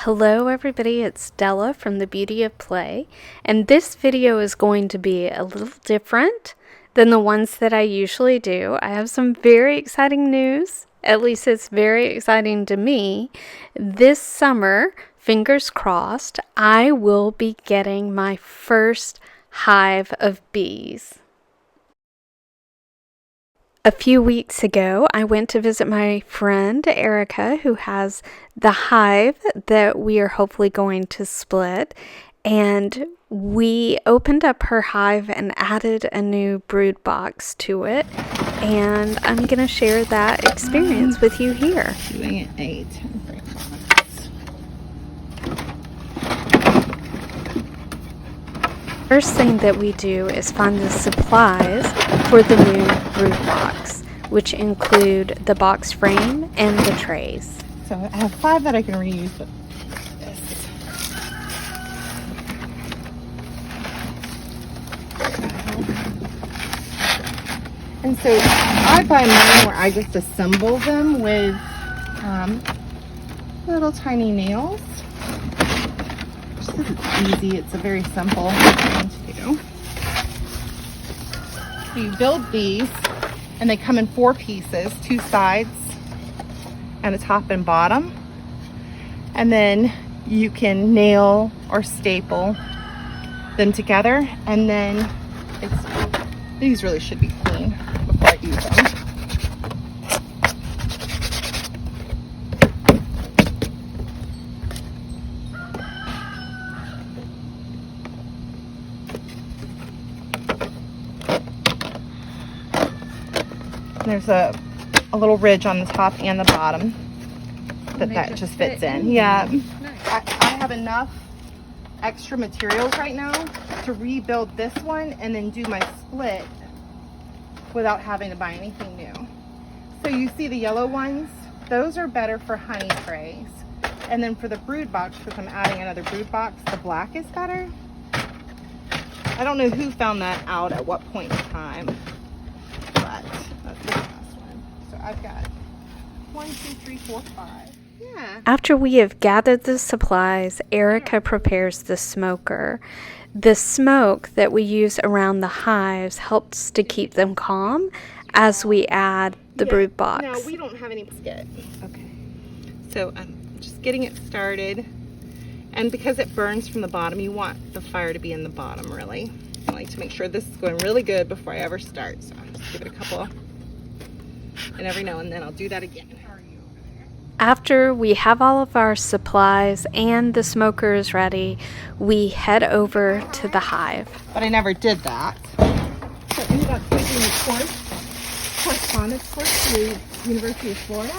Hello everybody, it's Della from The Beauty of Play, and this video is going to be a little different than the ones that I usually do. I have some very exciting news, at least it's very exciting to me. This summer, fingers crossed, I will be getting my first hive of bees. A few weeks ago, I went to visit my friend Erica, who has the hive that we are hopefully going to split, and we opened up her hive and added a new brood box to it, and I'm going to share that experience with you here. Doing it 8. First thing that we do is find the supplies for the new brood box, which include the box frame and the trays. So I have 5 that I can reuse, but this. And so I buy mine where I just assemble them with little tiny nails. Just because it's easy, it's a very simple thing to do. So you build these, and they come in 4 pieces, 2 sides and a top and bottom. And then you can nail or staple them together, and then these really should be clean before I use them. There's a little ridge on the top and the bottom that just fits in. Yeah. Nice. I have enough extra materials right now to rebuild this one and then do my split without having to buy anything new. So you see the yellow ones? Those are better for honey trays. And then for the brood box, because I'm adding another brood box, the black is better. I don't know who found that out at what point in time. That's the last one. So I've got 1, 2, 3, 4, 5. Yeah. After we have gathered the supplies, Erica prepares the smoker. The smoke that we use around the hives helps to keep them calm as we add the brood box. No, we don't have any skit. Okay. So I'm just getting it started. And because it burns from the bottom, you want the fire to be in the bottom, really. I like to make sure this is going really good before I ever start. So I'll just give it a couple. And every now and then I'll do that again. After we have all of our supplies and the smoker is ready, we head over to the hive. But I never did that. So I ended up taking a correspondence course through University of Florida.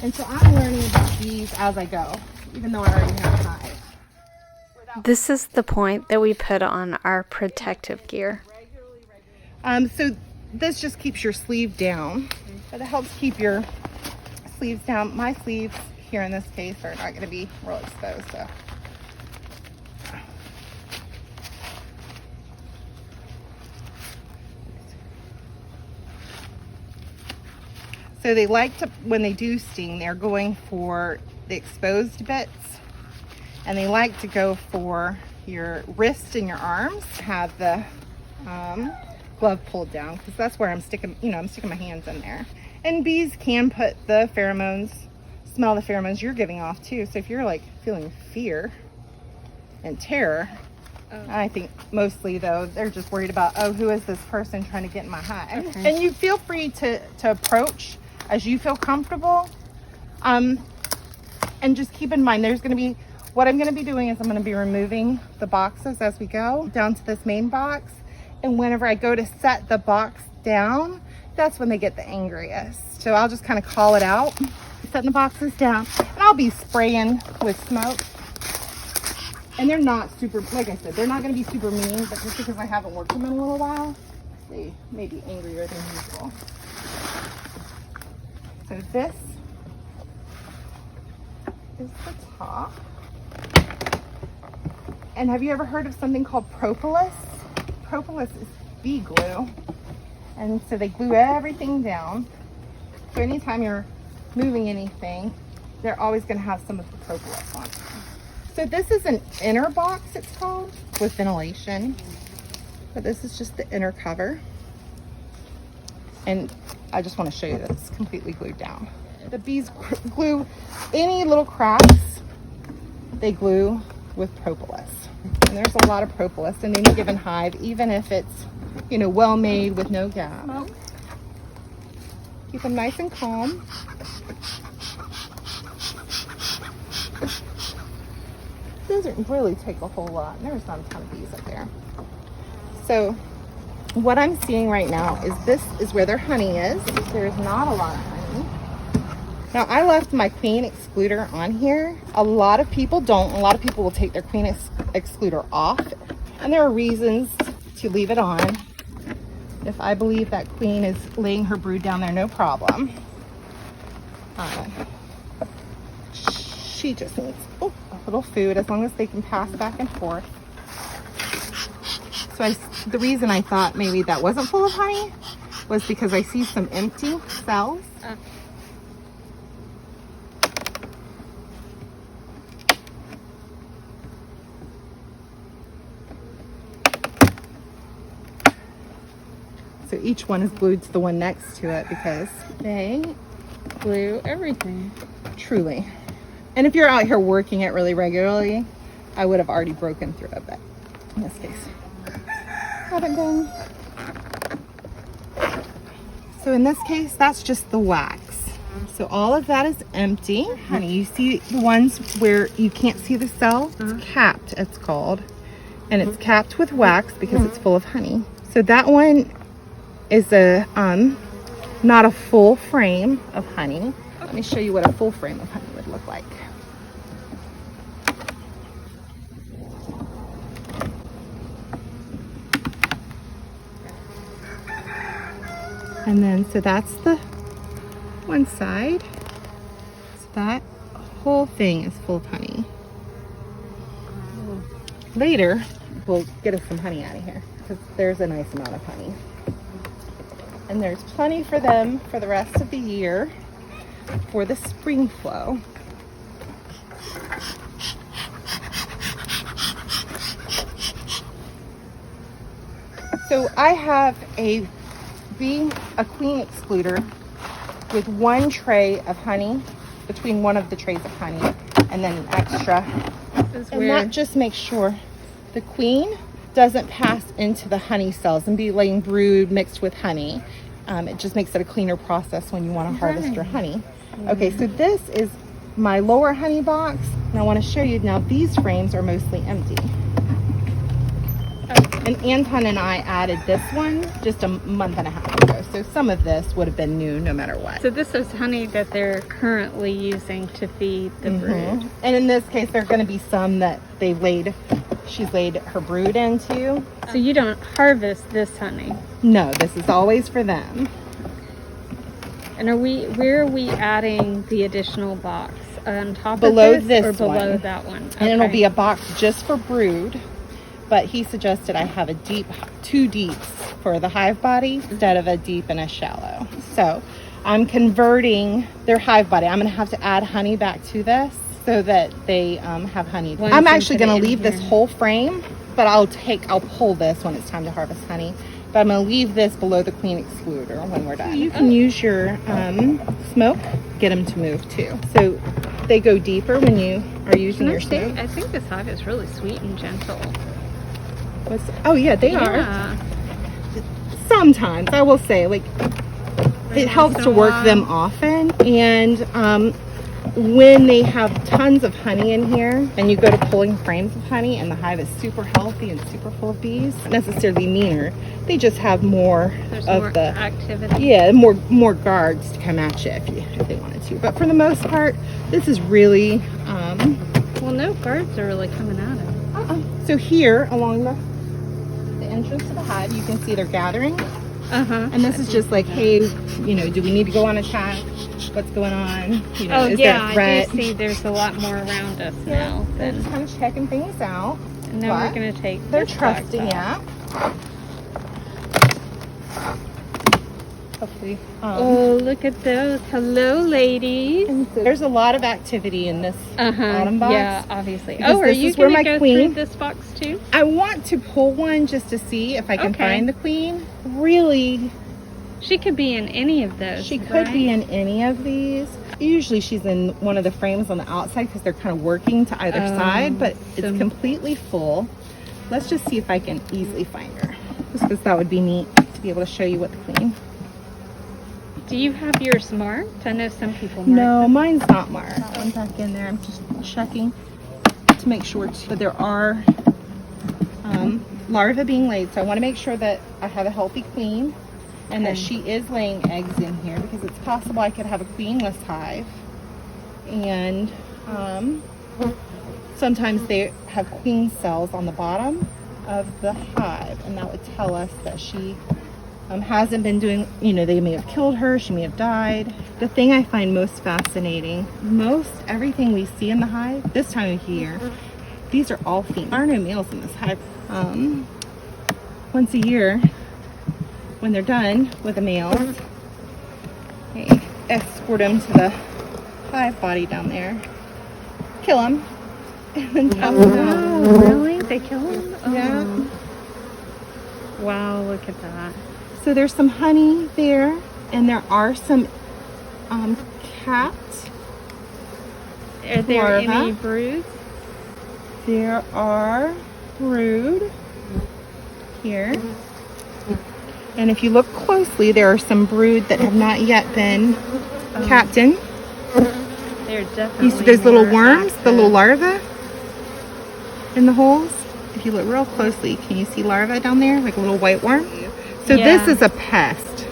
And so I'm learning about bees as I go, even though I already have a hive. This is the point that we put on our protective gear. So this just keeps your sleeve down, but it helps keep your sleeves down. My sleeves here in this case are not going to be real exposed. So they like to, when they do sting, they're going for the exposed bits, and they like to go for your wrist and your arms. Have the glove pulled down, because that's where I'm sticking, I'm sticking my hands in there. And bees can put the pheromones, smell the pheromones you're giving off too. So if you're like feeling fear and terror, I think mostly though, they're just worried about, oh, who is this person trying to get in my hive? Okay. And you feel free to approach as you feel comfortable. And just keep in mind, there's going to be, what I'm going to be doing is I'm going to be removing the boxes as we go down to this main box. And whenever I go to set the box down, that's when they get the angriest. So I'll just kind of call it out, setting the boxes down, and I'll be spraying with smoke. And they're not super, like I said, they're not going to be super mean, but just because I haven't worked them in a little while, they may be angrier than usual. So this is the top. And have you ever heard of something called propolis? Propolis is bee glue. And so they glue everything down. So anytime you're moving anything, they're always going to have some of the propolis on. So this is an inner box, it's called, with ventilation. But this is just the inner cover. And I just want to show you that it's completely glued down. The bees glue any little cracks, they glue with propolis. And there's a lot of propolis in any given hive, even if it's, you know, well made with no gap. Keep them nice and calm. Doesn't really take a whole lot. There's not a ton of bees up there. So what I'm seeing right now is this is where their honey is. There's not a lot of honey. Now I left my queen excluder on here. A lot of people don't. A lot of people will take their queen excluder off. And there are reasons to leave it on. If I believe that queen is laying her brood down there, no problem. She just needs a little food, as long as they can pass back and forth. So the reason I thought maybe that wasn't full of honey was because I see some empty cells. So each one is glued to the one next to it because they Glue everything. truly. And if you're out here working it really regularly, I would have already broken through it, but in this case, haven't done. So in this case, that's just the wax. So all of that is empty. Honey, you see the ones where you can't see the cell? It's capped, it's called. And it's capped with wax because it's full of honey. So that one is a not a full frame of honey. Let me show you what a full frame of honey would look like. And then, so that's the one side. So that whole thing is full of honey. Later, we'll get us some honey out of here because there's a nice amount of honey. And there's plenty for them for the rest of the year for the spring flow. So I have a queen excluder with one tray of honey between one of the trays of honey and then an extra. And that just makes sure the queen doesn't pass into the honey cells and be laying brood mixed with honey. It just makes it a cleaner process when you want to harvest your honey. Okay, so this is my lower honey box. And I want to show you now, these frames are mostly empty. And Anton and I added this one just a month and a half ago. So some of this would have been new no matter what. So this is honey that they're currently using to feed the brood. And in this case, there are going to be some that she's laid her brood into. So you don't harvest this honey? No, this is always for them. And where are we adding the additional box? On top Below of this or this below one. that one? And it'll be a box just for brood. But he suggested I have two deeps for the hive body instead of a deep and a shallow. So I'm converting their hive body. I'm going to have to add honey back to this so that they have honey. I'm actually going to leave this whole frame, but I'll pull this when it's time to harvest honey. But I'm going to leave this below the queen excluder when we're done. You can use your smoke, get them to move too. So they go deeper when you are using your smoke. I think this hive is really sweet and gentle. Oh yeah, they are. Sometimes I will say, like, it helps to work them often. And when they have tons of honey in here, and you go to pulling frames of honey, and the hive is super healthy and super full of bees, not necessarily meaner. They just have more activity. Yeah, more guards to come at you if they wanted to. But for the most part, this is really. Well, no guards are really coming at it. So here along the entrance to the hive, you can see they're gathering. And this is just like, hey, you know, do we need to go on attack? What's going on? You know, is there a threat? I do see there's a lot more around us now. They're just kind of checking things out. And now we're going to take They're trusting, yeah. hopefully. Oh, look at those. Hello, ladies. And so there's a lot of activity in this bottom box. Yeah, obviously. Because Oh, are this you is where going to my go queen- through this box too? I want to pull one just to see if I can Okay. find the queen. Really, She could be in any of those. she could be in any of these. Usually she's in one of the frames on the outside because they're kind of working to either side, but it's so- completely full. Let's just see if I can easily find her. Just because that would be neat to be able to show you what the queen. Do you have yours marked? I know some people mark No, them. mine's not marked. That one's back in there. I'm just checking to make sure but there are larvae being laid. So I want to make sure that I have a healthy queen and that Okay. she is laying eggs in here, because it's possible I could have a queenless hive. And sometimes they have queen cells on the bottom of the hive, and that would tell us that she hasn't been doing, you know, they may have killed her, she may have died. The thing I find most fascinating, most everything we see in the hive this time of year, these are all females. There are no males in this hive. Once a year, when they're done with the males, they escort them to the hive body down there, kill them, and then toss them out. Oh, really? They kill them? Oh. Yeah. Wow, look at that. So there's some honey there, and there are some capped. Are there Larvae. any broods? There are brood here. And if you look closely, there are some brood that have not yet been capped in. They're definitely. You see those little more worms, the active. little larvae in the holes? If you look real closely, can you see larvae down there, like a little white worm? So Yeah. this is a pest.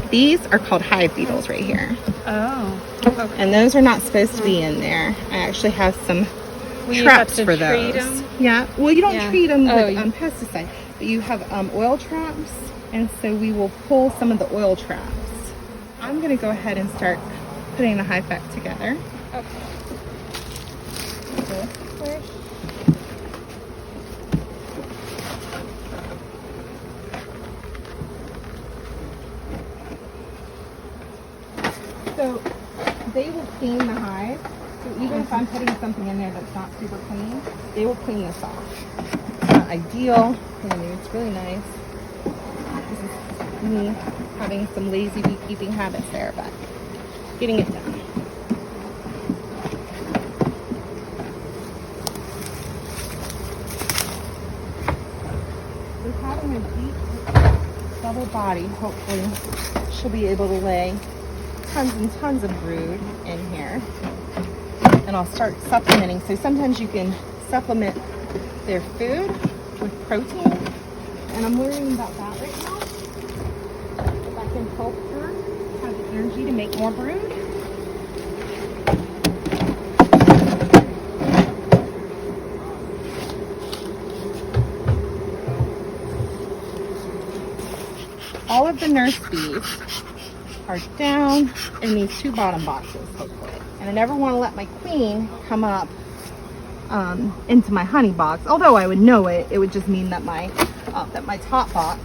These are called hive beetles right here. Oh. Okay. And those are not supposed to be in there. I actually have some Will you have traps to for treat those. 'em? Yeah. Well, you don't Yeah. treat them Oh, with you- pesticide, but you have oil traps, and so we will pull some of the oil traps. I'm going to go ahead and start putting the hive back together. Okay. So they will clean the hive. So even if I'm putting something in there that's not super clean, they will clean this off. It's not ideal. I mean, it's really nice. This is me having some lazy beekeeping habits there, but getting it done. With having a deep double body, hopefully she'll be able to lay tons and tons of brood in here. And I'll start supplementing. So sometimes you can supplement their food with protein. And I'm learning about that right now. If I can help her have the energy to make more brood. All of the nurse bees are down in these two bottom boxes, hopefully. And I never want to let my queen come up into my honey box. Although I would know it, it would just mean that my top box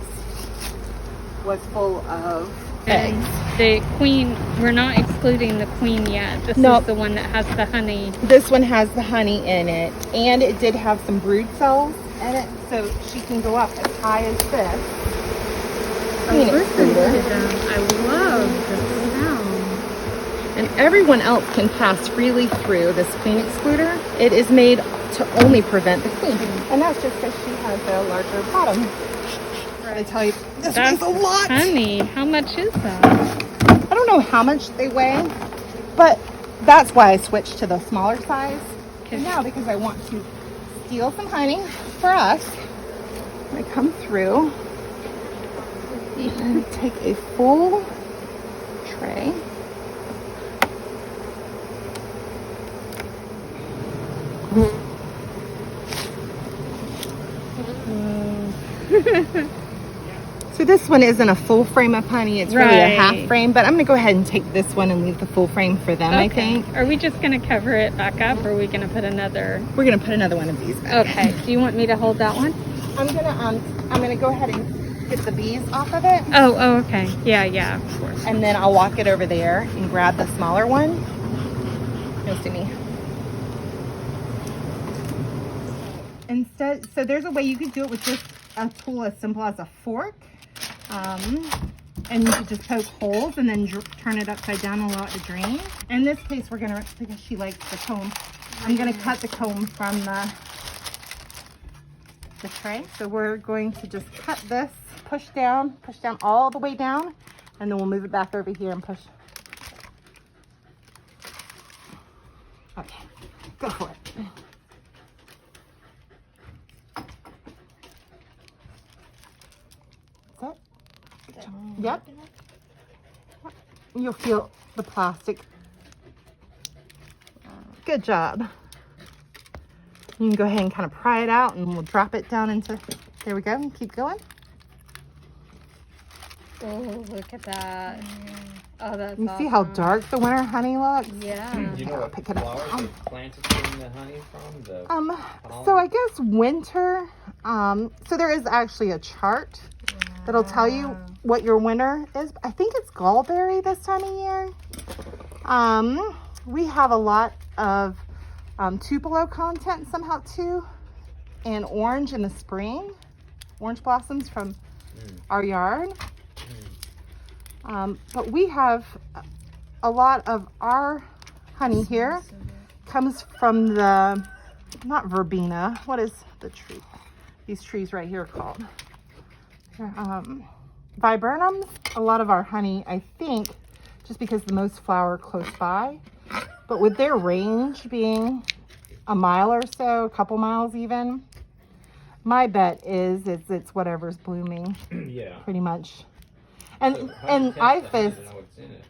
was full of eggs. The queen, we're not excluding the queen yet. This Nope. is the one that has the honey. This one has the honey in it, and it did have some brood cells in it, so she can go up as high as this. Queen Listen to excluder. them. I love the sound. And everyone else can pass freely through this queen excluder. It is made to only prevent the queen. And that's just because she has a larger bottom. I tell you, this weighs a lot. Honey, how much is that? I don't know how much they weigh, but that's why I switched to the smaller size. Okay. And now, because I want to steal some honey for us, I come through and take a full tray. So this one isn't a full frame of honey, it's really a Right. half frame, but I'm gonna go ahead and take this one and leave the full frame for them, I think. Are we just going to cover it back up, or are we going to put another? We're gonna put another one of these back. Okay. Do you want me to hold that one? I'm gonna go ahead and get the bees off of it. Oh, okay. Yeah, of course. And then I'll walk it over there and grab the smaller one. You'll see me. Instead, so there's a way you could do it with just a tool as simple as a fork. And you could just poke holes and then turn it upside down and allow it to drain. In this case, we're gonna, because she likes the comb, I'm gonna cut the comb from the tray. So we're going to just cut this, push down all the way down, and then we'll move it back over here and push. Okay, go for it. That's it? Yep. You'll feel the plastic. Good job. You can go ahead and kind of pry it out and we'll drop it down into, there we go, and keep going. Oh, look at that. Oh, that's You awesome. see how dark the winter honey looks? Yeah. Do you know what Pick it up. flowers are planted from the honey from? So I guess winter, so there is actually a chart that'll tell you what your winter is. I think it's gallberry this time of year. We have a lot of Tupelo content somehow too, and orange in the spring, orange blossoms from our yard. But we have a lot of our honey here comes from the, not verbena, what is the tree? These trees right here are called? Viburnums. A lot of our honey, I think, just because the most flower close by, but with their range being a mile or so, a couple miles even, my bet is it's whatever's blooming. Yeah. Pretty much. So And how do you test the honey IFAS, to know what's in it?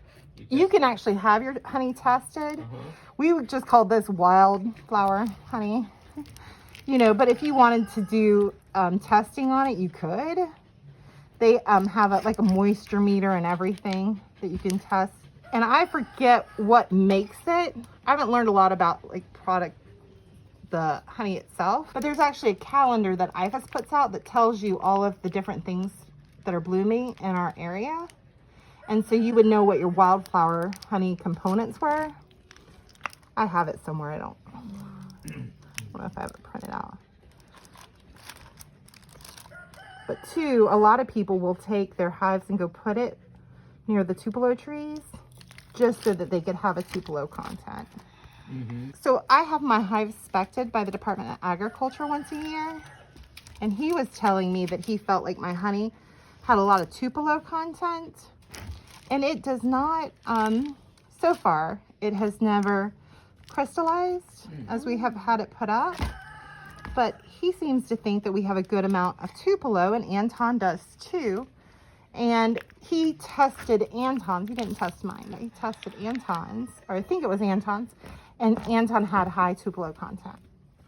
you can actually have your honey tested. Uh-huh. We would just call this wildflower honey, you know, but if you wanted to do testing on it, you could. They have like a moisture meter and everything that you can test. And I forget what makes it. I haven't learned a lot about like the honey itself, but there's actually a calendar that IFAS puts out that tells you all of the different things that are blooming in our area. And so you would know what your wildflower honey components were. I have it somewhere. I don't know if I have it printed out. But two, a lot of people will take their hives and go put it near the Tupelo trees just so that they could have a Tupelo content. So I have my hives inspected by the Department of Agriculture once a year. And he was telling me that he felt like my honey had a lot of Tupelo content. And it does not, so far, it has never crystallized as we have had it put up. But he seems to think that we have a good amount of Tupelo, and Anton does too. And he tested Anton's, he didn't test mine, but he tested Anton's, or I think it was Anton's, and Anton had high Tupelo content.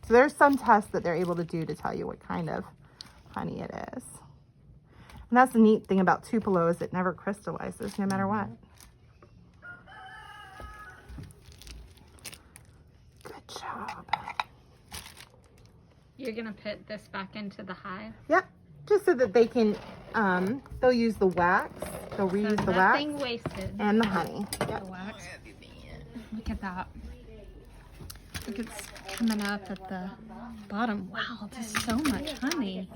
So there's some tests that they're able to do to tell you what kind of honey it is. And that's the neat thing about Tupelo is it never crystallizes no matter what. Good job. You're going to put this back into the hive? Yep, just so that they can, they'll use the wax, they'll reuse the wax Nothing wasted. and the honey. Yep. The wax. Look at that. Look, it's coming up at the bottom. Wow, there's so much honey.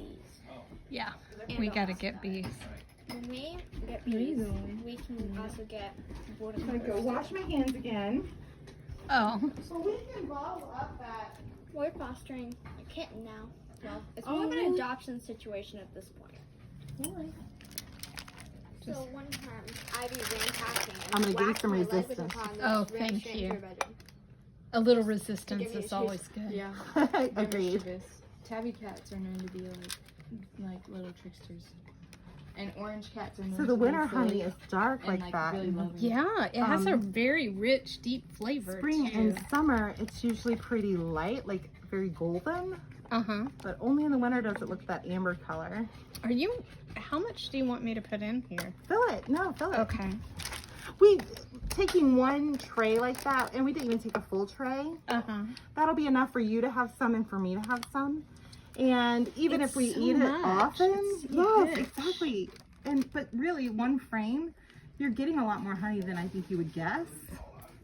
Yeah, we got to get bees. When we get bees, we can also get water. I'm gonna go wash my hands again. Oh, So we can bottle up that. We're fostering a kitten now. Well, it's more of an adoption situation at this point. So one time, Ivy ran past me and I'm gonna give you whacked some my leg with her resistance. paw and Oh, just ran thank straight you. into her bedroom. a little resistance Give me a is always good. Yeah. Agreed. Mischievous. Tabby cats are known to be like little tricksters. And orange cats are known So the to be winter silly honey is dark and like that. really loving. Yeah, it has a very rich, deep flavor. Spring too. and summer, it's usually pretty light, like very golden. Uh-huh. But only in the winter does it look that amber color. How much do you want me to put in here? Fill it. No, fill it. Okay. We taking one tray like that, and we didn't even take a full tray. Uh-huh. That'll be enough for you to have some and for me to have some. And even It's if we so eat it much. often, It's so yes, rich. exactly. But really, one frame, you're getting a lot more honey than I think you would guess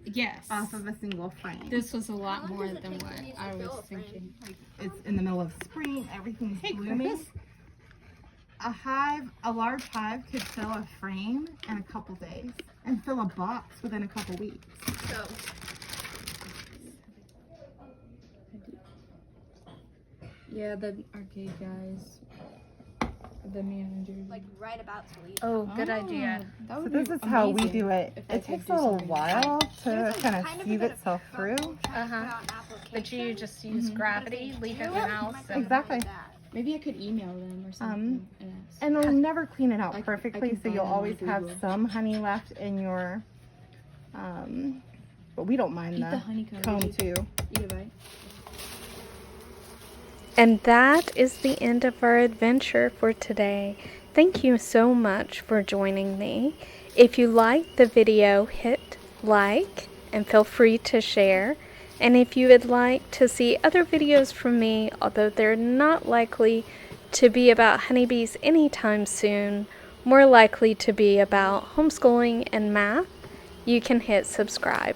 Yes. off of a single frame. This was a lot How long more does it than take what for these to I fill was a frame? thinking. Like, It's in the middle of spring, everything's blooming. A large hive could fill a frame in a couple days and fill a box within a couple weeks. So, yeah, the arcade guys, the managers. like right about to leave. Oh, good idea. That So would this be is how we amazing do it. if I It could takes do a little something like while that. to kind of sieve itself through. But you just use gravity, leave it in the house. Exactly. Maybe I could email them or something and ask. And they'll never clean it out I perfectly, can so find you'll them on always have Google. some honey left in your, but we don't mind Eat the the honeycomb. comb Eat too. a bite. And that is the end of our adventure for today. Thank you so much for joining me. If you liked the video, hit like and feel free to share. And if you would like to see other videos from me, although they're not likely to be about honeybees anytime soon, more likely to be about homeschooling and math, you can hit subscribe.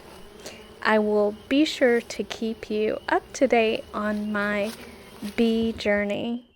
I will be sure to keep you up to date on my bee journey.